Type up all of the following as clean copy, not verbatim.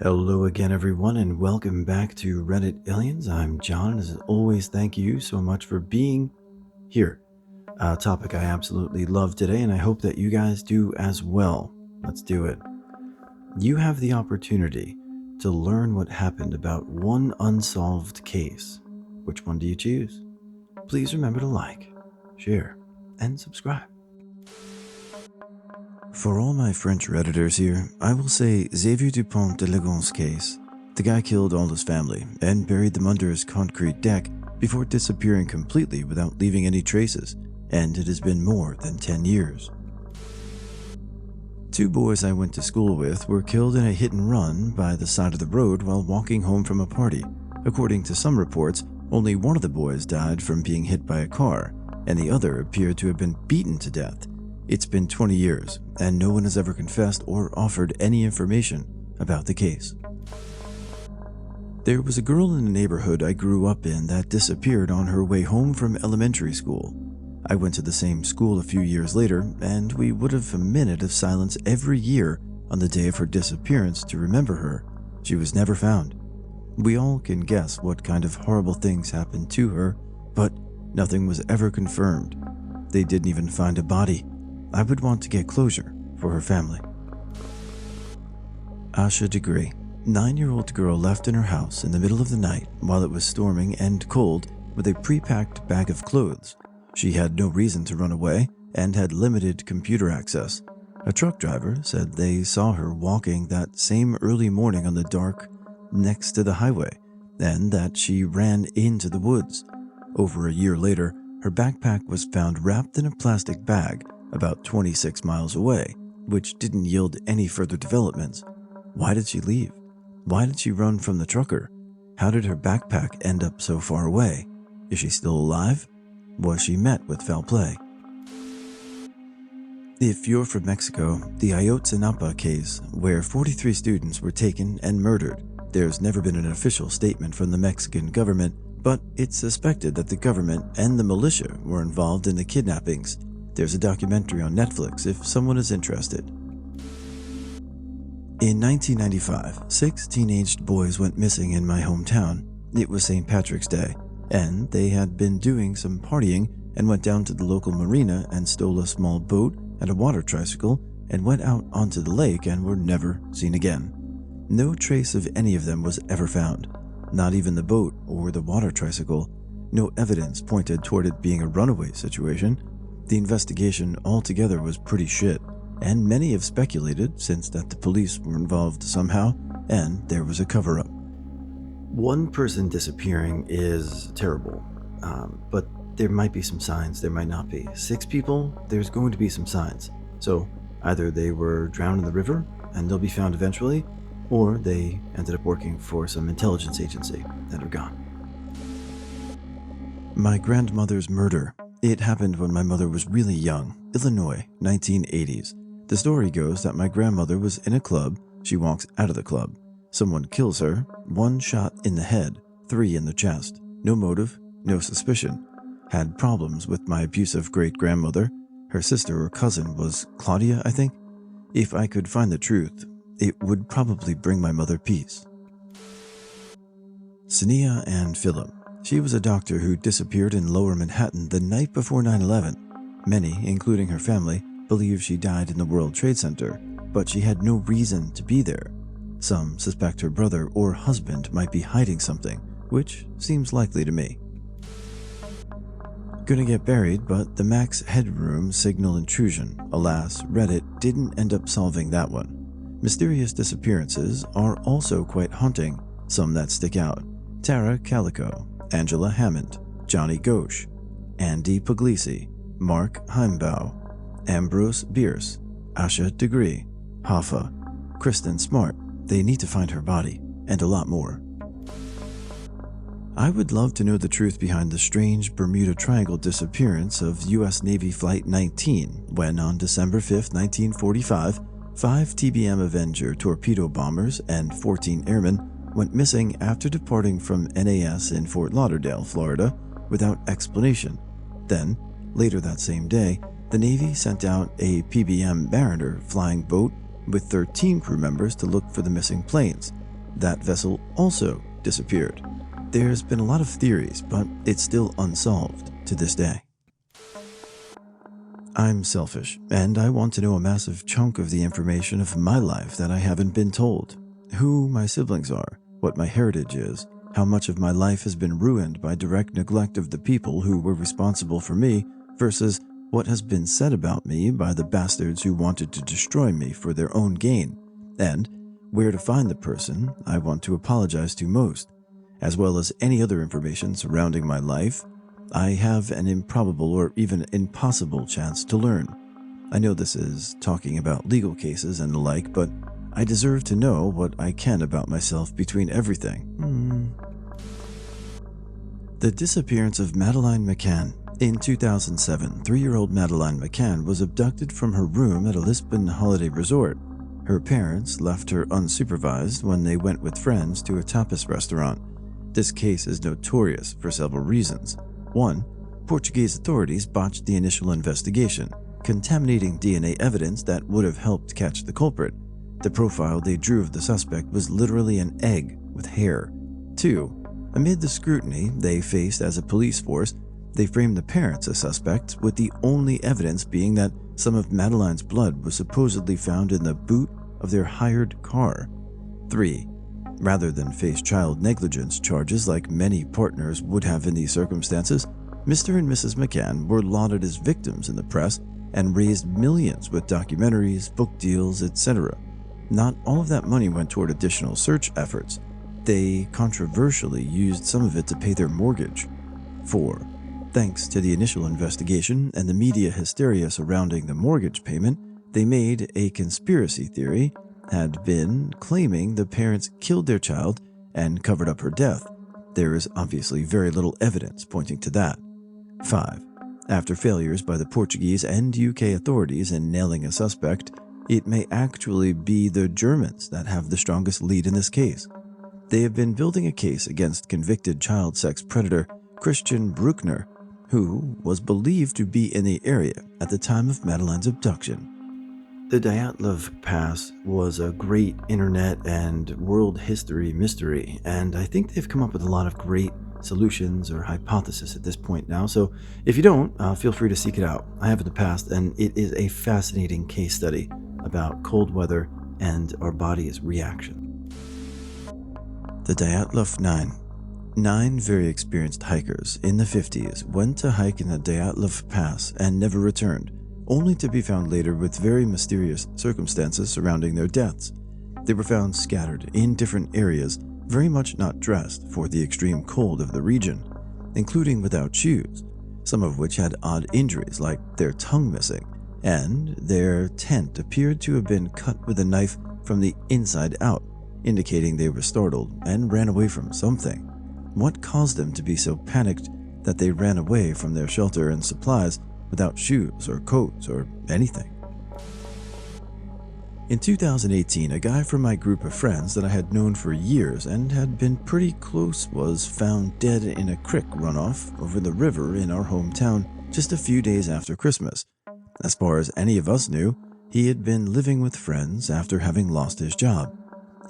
Hello again, everyone, and welcome back to Reddit Aliens. I'm John, and as always, thank you so much for being here. A topic I absolutely love today, and I hope that you guys do as well. Let's do it. You have the opportunity to learn what happened about one unsolved case. Which one do you choose? Please remember to like, share, and subscribe. For all my French Redditors here, I will say Xavier Dupont de Ligons's case. The guy killed all his family and buried them under his concrete deck before disappearing completely without leaving any traces, and it has been more than 10 years. Two boys I went to school with were killed in a hit and run by the side of the road while walking home from a party. According to some reports, only one of the boys died from being hit by a car, and the other appeared to have been beaten to death. It's been 20 years, and no one has ever confessed or offered any information about the case. There was a girl in the neighborhood I grew up in that disappeared on her way home from elementary school. I went to the same school a few years later, and we would have a minute of silence every year on the day of her disappearance to remember her. She was never found. We all can guess what kind of horrible things happened to her, but nothing was ever confirmed. They didn't even find a body. I would want to get closure for her family. Asha Degree, 9-year-old girl left in her house in the middle of the night while it was storming and cold with a pre-packed bag of clothes. She had no reason to run away and had limited computer access. A truck driver said they saw her walking that same early morning on the dark next to the highway and that she ran into the woods. Over a year later, her backpack was found wrapped in a plastic bag about 26 miles away, which didn't yield any further developments. Why did she leave? Why did she run from the trucker? How did her backpack end up so far away? Is she still alive? Was she met with foul play? If you're from Mexico, the Ayotzinapa case, where 43 students were taken and murdered, there's never been an official statement from the Mexican government, but it's suspected that the government and the militia were involved in the kidnappings. There's a documentary on Netflix if someone is interested. In 1995, 6 teenaged boys went missing in my hometown. It was St. Patrick's Day, and they had been doing some partying and went down to the local marina and stole a small boat and a water tricycle and went out onto the lake and were never seen again. No trace of any of them was ever found, not even the boat or the water tricycle. No evidence pointed toward it being a runaway situation. The investigation altogether was pretty shit, and many have speculated since that the police were involved somehow and there was a cover-up. One person disappearing is terrible, but there might be some signs, there might not be. 6 people, there's going to be some signs. So either they were drowned in the river and they'll be found eventually, or they ended up working for some intelligence agency and are gone. My grandmother's murder. It happened when my mother was really young, Illinois, 1980s. The story goes that my grandmother was in a club. She walks out of the club. Someone kills her, 1 shot in the head, 3 in the chest. No motive, no suspicion. Had problems with my abusive great-grandmother. Her sister or cousin was Claudia, I think. If I could find the truth, it would probably bring my mother peace. Sania Ann Phillip. She was a doctor who disappeared in Lower Manhattan the night before 9/11. Many, including her family, believe she died in the World Trade Center, but she had no reason to be there. Some suspect her brother or husband might be hiding something, which seems likely to me. Gonna get buried, but the Max Headroom signal intrusion. Alas, Reddit didn't end up solving that one. Mysterious disappearances are also quite haunting, some that stick out. Tara Calico, Angela Hammond, Johnny Ghosh, Andy Puglisi, Mark Heimbaugh, Ambrose Bierce, Asha Degree, Hoffa, Kristen Smart. They need to find her body, and a lot more. I would love to know the truth behind the strange Bermuda Triangle disappearance of U.S. Navy Flight 19 when on December 5, 1945, 5 TBM Avenger torpedo bombers and 14 airmen went missing after departing from NAS in Fort Lauderdale, Florida, without explanation. Then, later that same day, the Navy sent out a PBM Mariner flying boat with 13 crew members to look for the missing planes. that vessel also disappeared. There's been a lot of theories, but it's still unsolved to this day. I'm selfish, and I want to know a massive chunk of the information of my life that I haven't been told. Who my siblings are, what my heritage is, how much of my life has been ruined by direct neglect of the people who were responsible for me versus what has been said about me by the bastards who wanted to destroy me for their own gain, and where to find the person I want to apologize to most, as well as any other information surrounding my life I have an improbable or even impossible chance to learn. I know this is talking about legal cases and the like, but I deserve to know what I can about myself between everything. The disappearance of Madeline McCann. In 2007, 3-year-old Madeline McCann was abducted from her room at a Lisbon holiday resort. Her parents left her unsupervised when they went with friends to a tapas restaurant. This case is notorious for several reasons. 1. Portuguese authorities botched the initial investigation, contaminating DNA evidence that would have helped catch the culprit. The profile they drew of the suspect was literally an egg with hair. 2. Amid the scrutiny they faced as a police force, they framed the parents as suspects, with the only evidence being that some of Madeline's blood was supposedly found in the boot of their hired car. 3. Rather than face child negligence charges like many partners would have in these circumstances, Mr. and Mrs. McCann were lauded as victims in the press and raised millions with documentaries, book deals, etc. Not all of that money went toward additional search efforts. They controversially used some of it to pay their mortgage. 4. Thanks to the initial investigation and the media hysteria surrounding the mortgage payment, they made a conspiracy theory had been claiming the parents killed their child and covered up her death. There is obviously very little evidence pointing to that. 5. After failures by the Portuguese and UK authorities in nailing a suspect, it may actually be the Germans that have the strongest lead in this case. They have been building a case against convicted child sex predator Christian Bruckner, who was believed to be in the area at the time of Madeline's abduction. The Dyatlov Pass was a great internet and world history mystery, and I think they've come up with a lot of great solutions or hypotheses at this point now, so if you don't, feel free to seek it out. I have in the past, and it is a fascinating case study about cold weather and our body's reaction. The Dyatlov 9. 9 very experienced hikers in the 50s went to hike in the Dyatlov Pass and never returned, only to be found later with very mysterious circumstances surrounding their deaths. They were found scattered in different areas, very much not dressed for the extreme cold of the region, including without shoes, some of which had odd injuries like their tongue missing, and their tent appeared to have been cut with a knife from the inside out, indicating they were startled and ran away from something. What caused them to be so panicked that they ran away from their shelter and supplies without shoes or coats or anything? In 2018, a guy from my group of friends that I had known for years and had been pretty close was found dead in a creek runoff over the river in our hometown just a few days after Christmas. As far as any of us knew, he had been living with friends after having lost his job.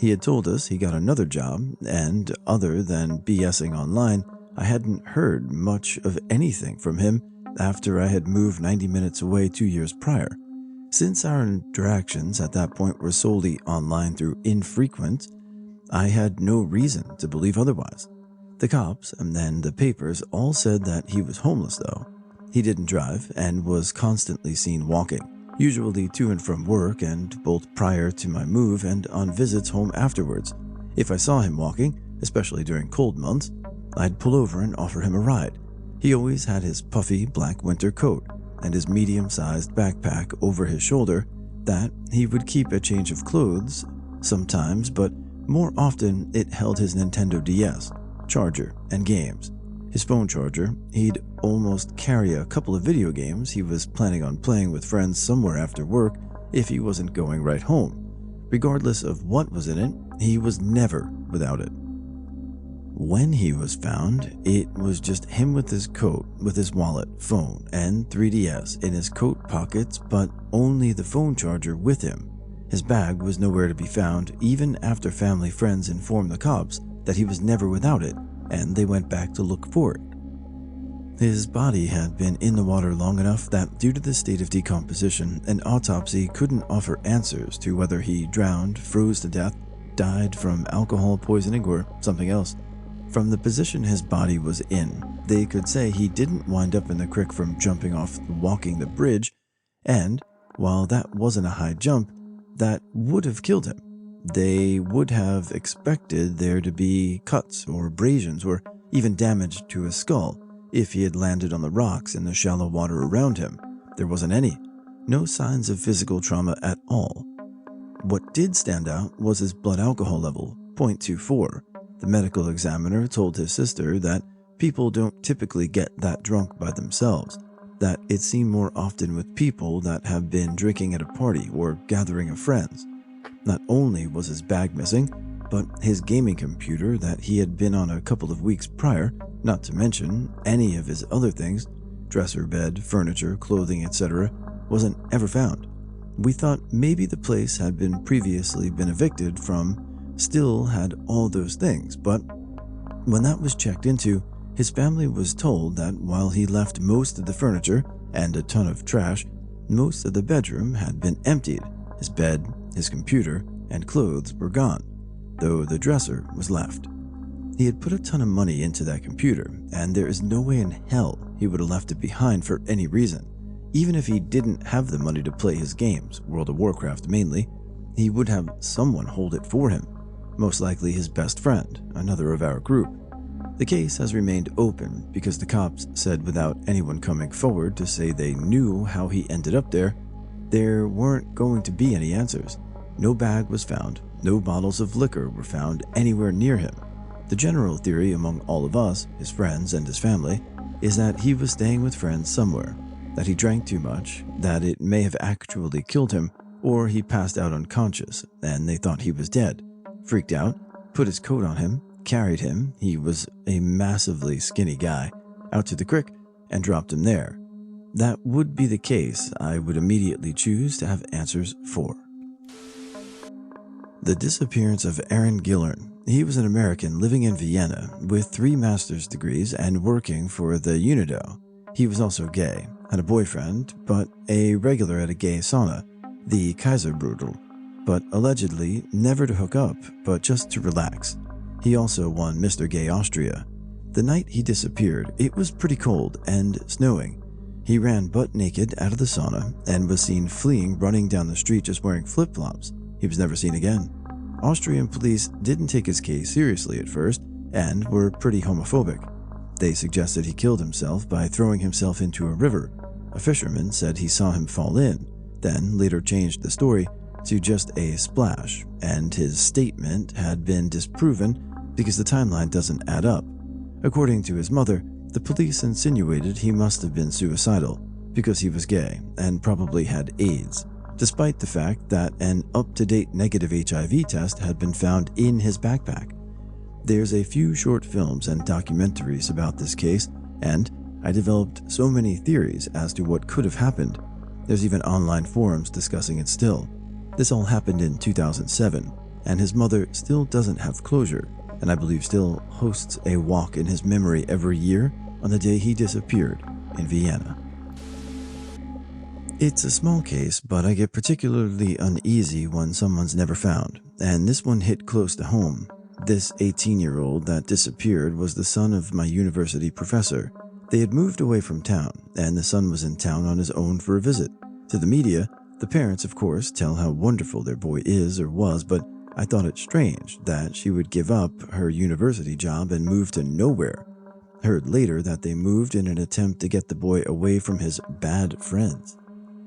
He had told us he got another job, and other than BSing online, I hadn't heard much of anything from him after I had moved 90 minutes away 2 years prior. Since our interactions at that point were solely online through infrequent, I had no reason to believe otherwise. The cops and then the papers all said that he was homeless though. He didn't drive and was constantly seen walking, usually to and from work, and both prior to my move and on visits home afterwards. If I saw him walking, especially during cold months, I'd pull over and offer him a ride. He always had his puffy black winter coat and his medium-sized backpack over his shoulder that he would keep a change of clothes sometimes, but more often it held his Nintendo DS, charger, and games. His phone charger, he'd almost carry a couple of video games he was planning on playing with friends somewhere after work if he wasn't going right home. Regardless of what was in it, he was never without it. When he was found, it was just him with his coat, with his wallet, phone, and 3DS in his coat pockets, but only the phone charger with him. His bag was nowhere to be found, even after family friends informed the cops that he was never without it, and they went back to look for it. His body had been in the water long enough that, due to the state of decomposition, an autopsy couldn't offer answers to whether he drowned, froze to death, died from alcohol poisoning, or something else. From the position his body was in, they could say he didn't wind up in the creek from jumping off walking the bridge, and while that wasn't a high jump, that would have killed him. They would have expected there to be cuts or abrasions or even damage to his skull if he had landed on the rocks in the shallow water around him. There wasn't any. No signs of physical trauma at all. What did stand out was his blood alcohol level, 0.24. The medical examiner told his sister that people don't typically get that drunk by themselves, that it's seen more often with people that have been drinking at a party or gathering of friends. Not only was his bag missing, but his gaming computer that he had been on a couple of weeks prior, not to mention any of his other things, dresser, bed, furniture, clothing, etc., wasn't ever found. We thought maybe the place had previously been evicted from, still had all those things, but when that was checked into, his family was told that while he left most of the furniture and a ton of trash, most of the bedroom had been emptied. His bed, his computer, and clothes were gone, though the dresser was left. He had put a ton of money into that computer, and there is no way in hell he would have left it behind for any reason. Even if he didn't have the money to play his games, World of Warcraft mainly, he would have someone hold it for him, most likely his best friend, another of our group. The case has remained open because the cops said without anyone coming forward to say they knew how he ended up there weren't going to be any answers. No bag was found, no bottles of liquor were found anywhere near him. The general theory among all of us, his friends and his family, is that he was staying with friends somewhere, that he drank too much, that it may have actually killed him, or he passed out unconscious and they thought he was dead. Freaked out, put his coat on him, carried him, he was a massively skinny guy, out to the creek and dropped him there. That would be the case I would immediately choose to have answers for. The disappearance of Aaron Gillern. He was an American living in Vienna with 3 master's degrees and working for the UNIDO. He was also gay, had a boyfriend, but a regular at a gay sauna, the Kaiserbrudel, but allegedly never to hook up, but just to relax. He also won Mr. Gay Austria. The night he disappeared, it was pretty cold and snowing. He ran butt naked out of the sauna and was seen fleeing, running down the street just wearing flip-flops. He was never seen again. Austrian police didn't take his case seriously at first and were pretty homophobic. They suggested he killed himself by throwing himself into a river. A fisherman said he saw him fall in, then later changed the story to just a splash, and his statement had been disproven because the timeline doesn't add up. According to his mother, the police insinuated he must have been suicidal because he was gay and probably had AIDS, despite the fact that an up-to-date negative HIV test had been found in his backpack. There's a few short films and documentaries about this case, and I developed so many theories as to what could have happened. There's even online forums discussing it still. This all happened in 2007, and his mother still doesn't have closure, and I believe still hosts a walk in his memory every year on the day he disappeared in Vienna. It's a small case, but I get particularly uneasy when someone's never found, and this one hit close to home. This 18-year-old that disappeared was the son of my university professor. They had moved away from town, and the son was in town on his own for a visit. To the media, the parents, of course, tell how wonderful their boy is or was, but I thought it strange that she would give up her university job and move to nowhere. Heard later that they moved in an attempt to get the boy away from his bad friends.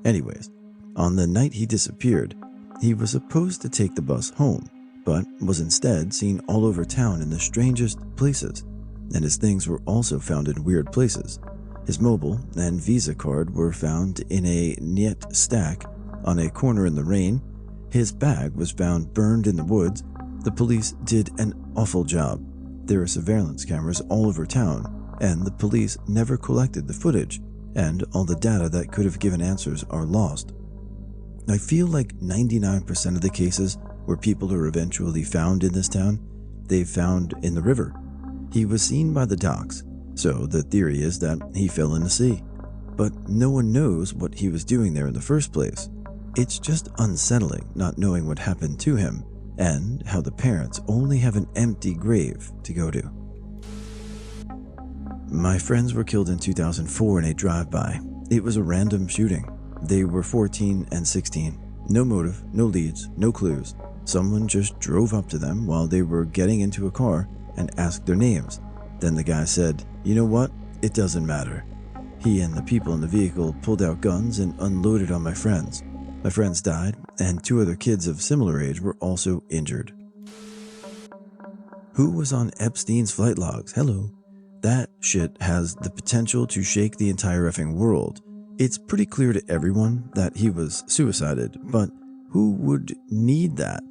Anyways, on the night he disappeared, he was supposed to take the bus home, but was instead seen all over town in the strangest places, and his things were also found in weird places. His mobile and Visa card were found in a net stack on a corner in the rain. His bag was found burned in the woods. The police did an awful job. There are surveillance cameras all over town, and the police never collected the footage, and all the data that could have given answers are lost. I feel like 99% of the cases where people are eventually found in this town, they've found in the river. He was seen by the docks, so the theory is that he fell in the sea. But no one knows what he was doing there in the first place. It's just unsettling not knowing what happened to him and how the parents only have an empty grave to go to. My friends were killed in 2004 in a drive-by. It was a random shooting. They were 14 and 16. No motive, no leads, no clues. Someone just drove up to them while they were getting into a car and asked their names. Then the guy said, "You know what? It doesn't matter." He and the people in the vehicle pulled out guns and unloaded on my friends. My friends died, and 2 other kids of similar age were also injured. Who was on Epstein's flight logs? Hello. That shit has the potential to shake the entire effing world. It's pretty clear to everyone that he was suicided, but who would need that?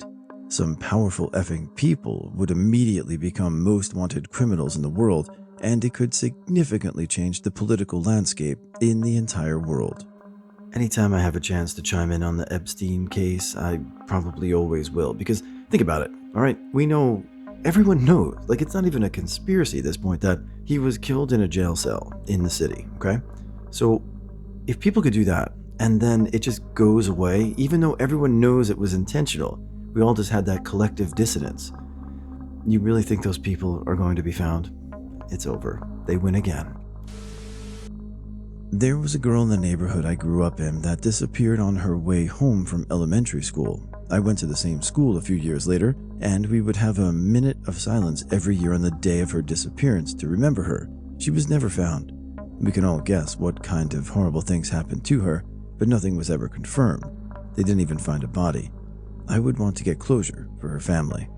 Some powerful effing people would immediately become most wanted criminals in the world, and it could significantly change the political landscape in the entire world. Anytime I have a chance to chime in on the Epstein case, I probably always will, because think about it, alright? We know, everyone knows, like it's not even a conspiracy at this point, that he was killed in a jail cell in the city, okay? So if people could do that, and then it just goes away, even though everyone knows it was intentional, we all just had that collective dissonance. You really think those people are going to be found? It's over. They win again. There was a girl in the neighborhood I grew up in that disappeared on her way home from elementary school. I went to the same school a few years later, and we would have a minute of silence every year on the day of her disappearance to remember her. She was never found. We can all guess what kind of horrible things happened to her, but nothing was ever confirmed. They didn't even find a body. I would want to get closure for her family.